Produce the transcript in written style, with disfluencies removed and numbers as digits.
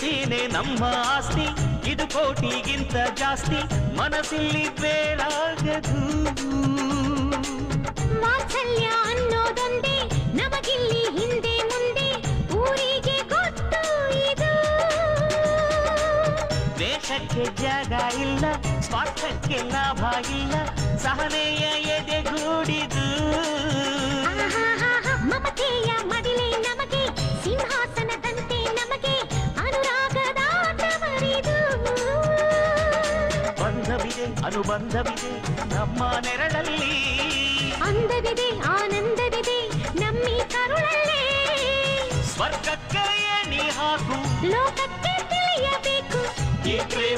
ಪ್ರೀತಿನೇ ನಮ್ಮ ಆಸ್ತಿ, ಇದು ಕೋಟಿಗಿಂತ ಜಾಸ್ತಿ, ಮನಸ್ಸಿಲ್ಲಿ ಬೇಡಾಗದು. ವಾತ್ಸಲ್ಯ ಅನ್ನೋದೊಂದೇ ನಮಗಿಲ್ಲಿ ಹಿಂದೆ ಮುಂದೆ ಊರಿಗೆ ಗೊತ್ತು ಇದು. ವೇಷಕ್ಕೆ ಜಾಗ ಇಲ್ಲ, ಸ್ವಾರ್ಥಕ್ಕೆ ಲಾಭ ಇಲ್ಲ, ಸಹನೆಯ ಎದೆಗೂಡಿದು. ಮಮತೆಯ ಮಡಿಲೆ ನಮಗೆ, ಸಿಂಹಾಸನದಂತೆ ನಮಗೆ ಅನುರಾಗದ ಆಟವರಿದು. ಬಂಧವಿದೆ ಅನುಬಂಧವಿದೆ ನಮ್ಮ ನೆರಳಲ್ಲಿ, ಅಂದವಿದೆ ಆನಂದವಿದೆ ನಮ್ಮಿ ಕರುಳಲ್ಲೇ. ಸ್ವರ್ಗಕ್ಕೆ ಏಣಿ ಹಾಕು, ಲೋಕಕ್ಕೆ ತಿಳಿಯಬೇಕು ಈ ಪ್ರೇಮ